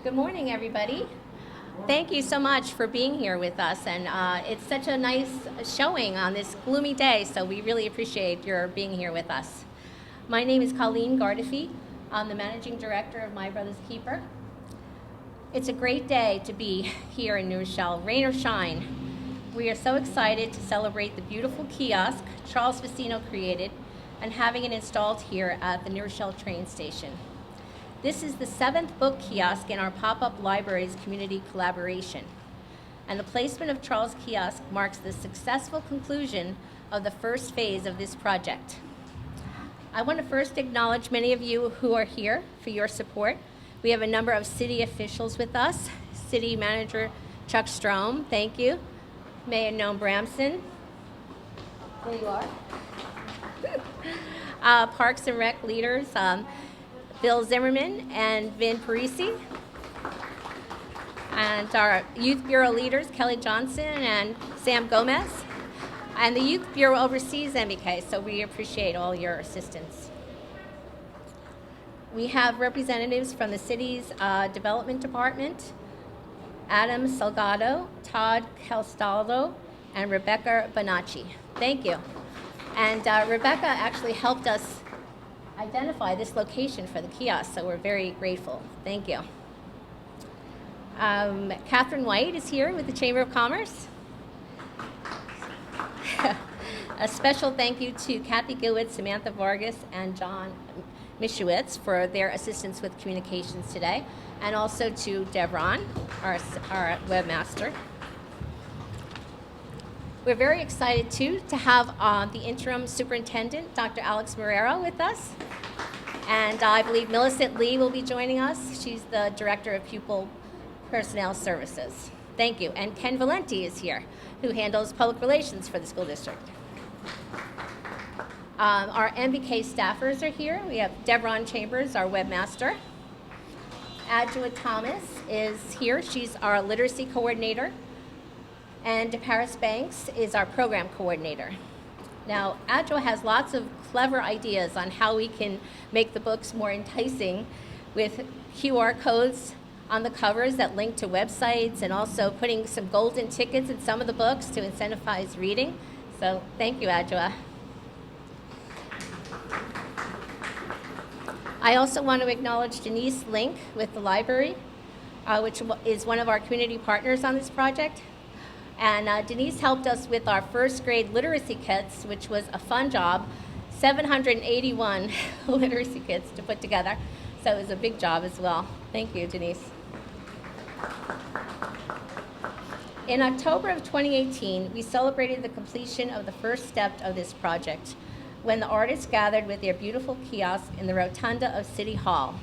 Good morning, everybody. Thank you so much for being here with us, and it's such a nice showing on this gloomy day, so we really appreciate your being here with us. My name is Colleen Gardefee. I'm the Managing Director of My Brother's Keeper. It's a great day to be here in New Rochelle, rain or shine. We are so excited to celebrate the beautiful kiosk Charles Fazzino created and having it installed here at the New Rochelle train station. This is the 7th book kiosk in our pop-up library's community collaboration. And the placement of Charles' kiosk marks the successful conclusion of the first phase of this project. I want to first acknowledge many of you who are here for your support. We have a number of city officials with us. City Manager Chuck Strom, thank you. Mayor Noam Bramson, there you are. Parks and Rec leaders, Bill Zimmerman and Vin Parisi, and our Youth Bureau leaders, Kelly Johnson and Sam Gomez, and the Youth Bureau oversees MBK, so we appreciate all your assistance. We have representatives from the city's development department, Adam Salgado, Todd Castaldo, and Rebecca Bonacci. Thank you. And Rebecca actually helped us identify this location for the kiosk, so we're very grateful. Thank you. Catherine White is here with the Chamber of Commerce. A special thank you to Kathy Gilwood, Samantha Vargas, and John Mishewitz for their assistance with communications today, and also to Devron, our webmaster. We're very excited, too, to have the interim superintendent, Dr. Alex Marrero, with us. And I believe Millicent Lee will be joining us. She's the Director of Pupil Personnel Services. Thank you. And Ken Valenti is here, who handles public relations for the school district. Our MBK staffers are here. We have Devron Chambers, our webmaster. Adjoa Thomas is here. She's our literacy coordinator. And Paris Banks is our program coordinator. Now, Adjoa has lots of clever ideas on how we can make the books more enticing with QR codes on the covers that link to websites, and also putting some golden tickets in some of the books to incentivize reading. So thank you, Adjoa. I also want to acknowledge Denise Link with the library, which is one of our community partners on this project. And Denise helped us with our first grade literacy kits, which was a fun job, 781 literacy kits to put together. So it was a big job as well. Thank you, Denise. In October of 2018, we celebrated the completion of the first step of this project when the artists gathered with their beautiful kiosk in the rotunda of City Hall.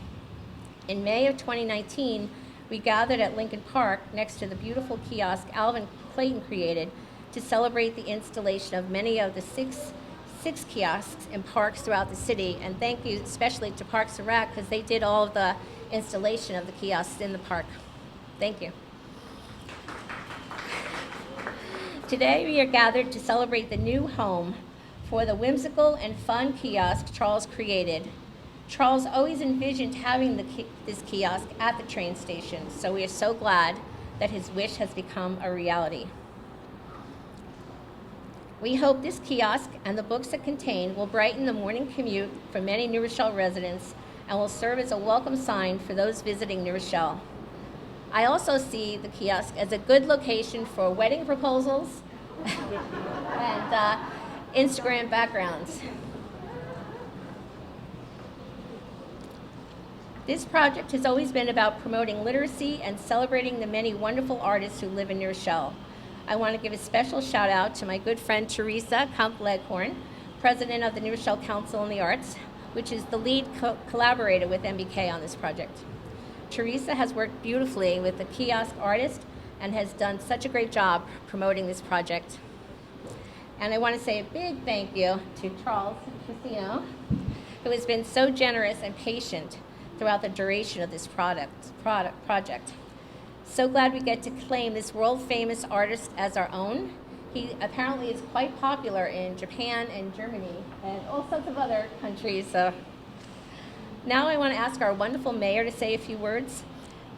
In May of 2019, we gathered at Lincoln Park next to the beautiful kiosk Alvin Clayton created to celebrate the installation of many of the six kiosks in parks throughout the city. And thank you especially to Parks and Rec, because they did all of the installation of the kiosks in the park. Thank you. Today we are gathered to celebrate the new home for the whimsical and fun kiosk Charles created. Charles always envisioned having this kiosk at the train station, so we are so glad that his wish has become a reality. We hope this kiosk and the books it contains will brighten the morning commute for many New Rochelle residents and will serve as a welcome sign for those visiting New Rochelle. I also see the kiosk as a good location for wedding proposals and Instagram backgrounds. This project has always been about promoting literacy and celebrating the many wonderful artists who live in New Rochelle. I want to give a special shout out to my good friend Teresa Kump-Leghorn, president of the New Rochelle Council on the Arts, which is the lead collaborator with MBK on this project. Teresa has worked beautifully with the kiosk artist and has done such a great job promoting this project. And I want to say a big thank you to Charles Fazzino, who has been so generous and patient throughout the duration of this project. So glad we get to claim this world-famous artist as our own. He apparently is quite popular in Japan and Germany and all sorts of other countries. Now I want to ask our wonderful mayor to say a few words.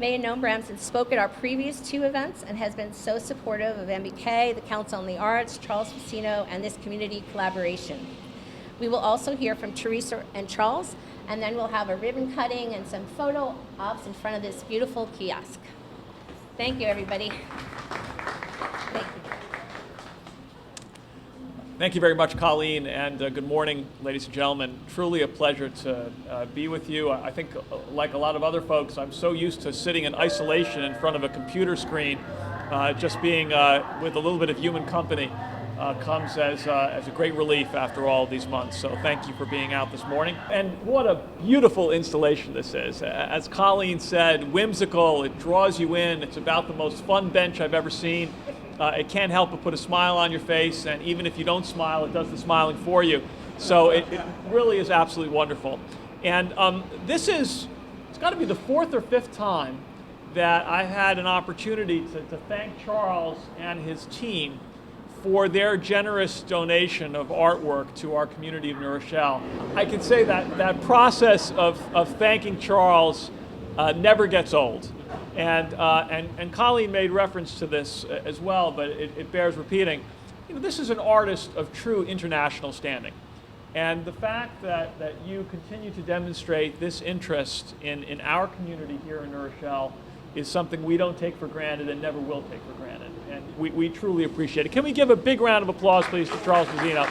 Mayor Noam Bramson spoke at our previous 2 events and has been so supportive of MBK, the Council on the Arts, Charles Fazzino, and this community collaboration. We will also hear from Teresa and Charles, and then we'll have a ribbon cutting and some photo ops in front of this beautiful kiosk. Thank you, everybody. Thank you. Thank you very much, Colleen, and good morning, ladies and gentlemen. Truly a pleasure to be with you. I think, like a lot of other folks, I'm so used to sitting in isolation in front of a computer screen. Just being with a little bit of human company comes as a great relief after all these months. So thank you for being out this morning. And what a beautiful installation this is. As Colleen said, whimsical, it draws you in. It's about the most fun bench I've ever seen. It can't help but put a smile on your face, and even if you don't smile, it does the smiling for you. So it really is absolutely wonderful. And it's got to be the 4th or 5th time that I had an opportunity to thank Charles and his team for their generous donation of artwork to our community of New Rochelle. I can say that process of thanking Charles never gets old. And Colleen made reference to this as well, but it bears repeating. You know, this is an artist of true international standing. And the fact that you continue to demonstrate this interest in our community here in New Rochelle is something we don't take for granted and never will take for granted. And we truly appreciate it. Can we give a big round of applause, please, to Charles Fazzino?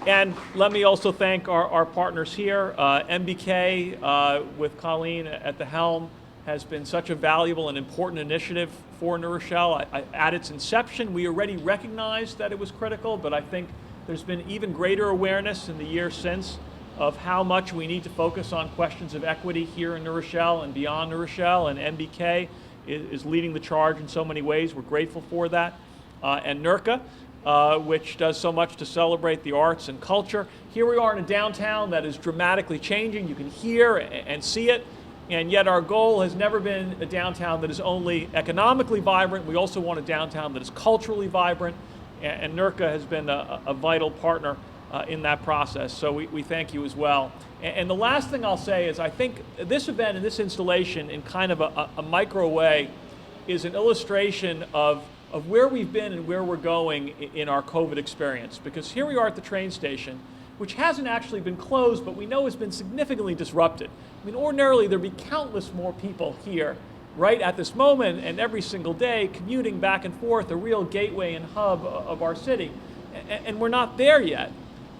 And let me also thank our partners here. MBK, with Colleen at the helm, has been such a valuable and important initiative for New Rochelle. At its inception, we already recognized that it was critical, but I think there's been even greater awareness in the years since of how much we need to focus on questions of equity here in New Rochelle and beyond New Rochelle, and MBK is leading the charge in so many ways. We're grateful for that. And NERCA, which does so much to celebrate the arts and culture. Here we are in a downtown that is dramatically changing. You can hear and see it, and yet our goal has never been a downtown that is only economically vibrant. We also want a downtown that is culturally vibrant, and NERCA has been a vital partner in that process, so we thank you as well. And the last thing I'll say is I think this event and this installation in kind of a micro way is an illustration of where we've been and where we're going in our COVID experience. Because here we are at the train station, which hasn't actually been closed, but we know has been significantly disrupted. I mean, ordinarily there'd be countless more people here right at this moment and every single day commuting back and forth, a real gateway and hub of our city. And we're not there yet,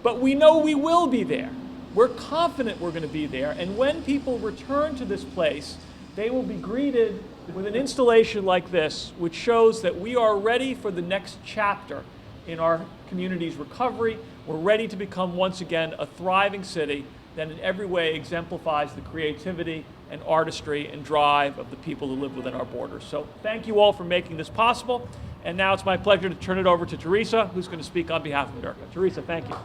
but we know we will be there. We're confident we're going to be there, and when people return to this place, they will be greeted with an installation like this, which shows that we are ready for the next chapter in our community's recovery. We're ready to become once again a thriving city that in every way exemplifies the creativity and artistry and drive of the people who live within our borders. So thank you all for making this possible. And now it's my pleasure to turn it over to Teresa, who's going to speak on behalf of NERCA. Teresa, thank you.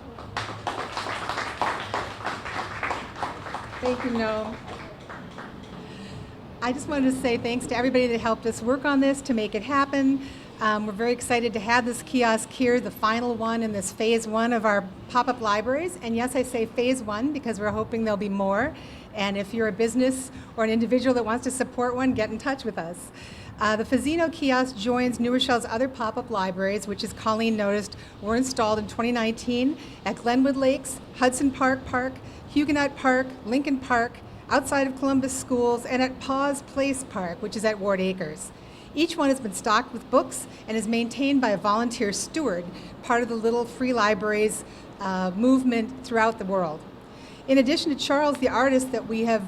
Thank you, Noam. I just wanted to say thanks to everybody that helped us work on this to make it happen. We're very excited to have this kiosk here, the final one in this phase 1 of our pop-up libraries. And yes, I say phase 1 because we're hoping there'll be more. And if you're a business or an individual that wants to support one, get in touch with us. The Fazzino kiosk joins New Rochelle's other pop-up libraries, which, as Colleen noticed, were installed in 2019 at Glenwood Lakes, Hudson Park, Huguenot Park, Lincoln Park, outside of Columbus Schools, and at Paws Place Park, which is at Ward Acres. Each one has been stocked with books and is maintained by a volunteer steward, part of the Little Free Libraries movement throughout the world. In addition to Charles, the artist that we have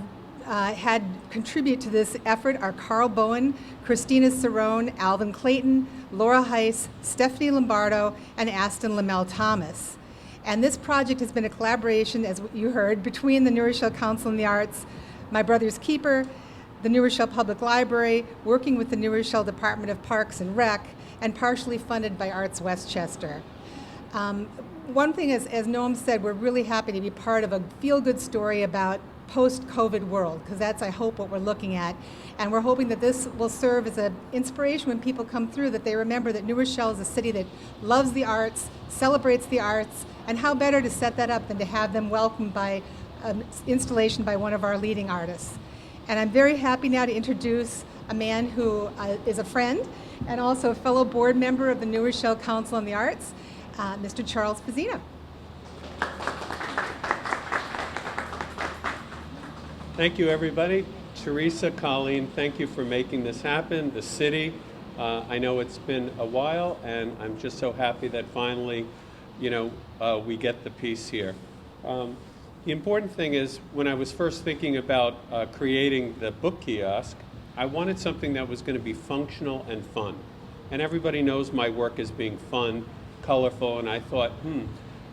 had contribute to this effort are Carl Bowen, Christina Cerrone, Alvin Clayton, Laura Heiss, Stephanie Lombardo, and Aston Lamel Thomas. And this project has been a collaboration, as you heard, between the New Rochelle Council on the Arts, My Brother's Keeper, the New Rochelle Public Library, working with the New Rochelle Department of Parks and Rec, and partially funded by Arts Westchester. One thing, as Noam said, we're really happy to be part of a feel-good story about post-COVID world, because that's, I hope, what we're looking at. And we're hoping that this will serve as an inspiration when people come through, that they remember that New Rochelle is a city that loves the arts, celebrates the arts, and how better to set that up than to have them welcomed by an installation by one of our leading artists. And I'm very happy now to introduce a man who is a friend and also a fellow board member of the New Rochelle Council on the Arts, Mr. Charles Fazzino. Thank you, everybody. Teresa, Colleen, thank you for making this happen. The city, I know it's been a while, and I'm just so happy that finally, we get the piece here. The important thing is, when I was first thinking about creating the book kiosk, I wanted something that was going to be functional and fun. And everybody knows my work as being fun, colorful, and I thought,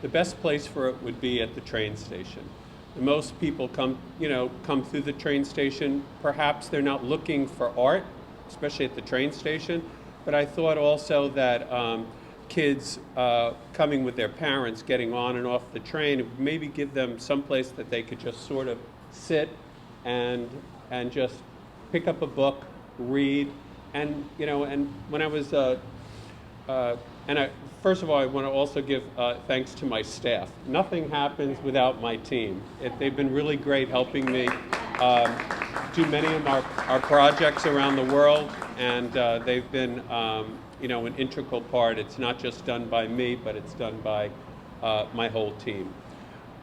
the best place for it would be at the train station. Most people come through the train station. Perhaps they're not looking for art, especially at the train station. But I thought also that kids coming with their parents, getting on and off the train, maybe give them some place that they could just sort of sit and just pick up a book, read, and when I was first of all, I want to also give thanks to my staff. Nothing happens without my team. They've been really great helping me do many of our projects around the world, and they've been an integral part. It's not just done by me, but it's done by my whole team.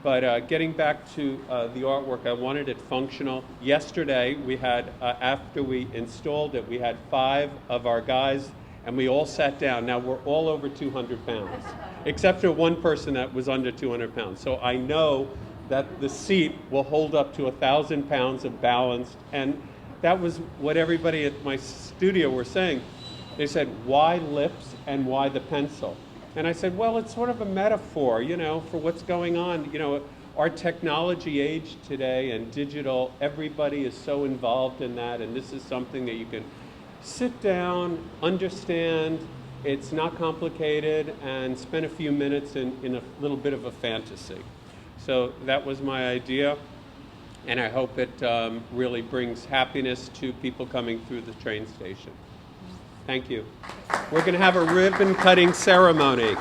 But getting back to the artwork, I wanted it functional. Yesterday, we had, after we installed it, we had 5 of our guys, and we all sat down. Now, we're all over 200 pounds, except for one person that was under 200 pounds. So I know that the seat will hold up to 1,000 pounds of balance. And that was what everybody at my studio were saying. They said, why lips and why the pencil? And I said, well, it's sort of a metaphor, for what's going on. Our technology age today and digital, everybody is so involved in that, and this is something that you can sit down, understand, it's not complicated, and spend a few minutes in a little bit of a fantasy. So that was my idea, and I hope it really brings happiness to people coming through the train station. Thank you. We're going to have a ribbon cutting ceremony.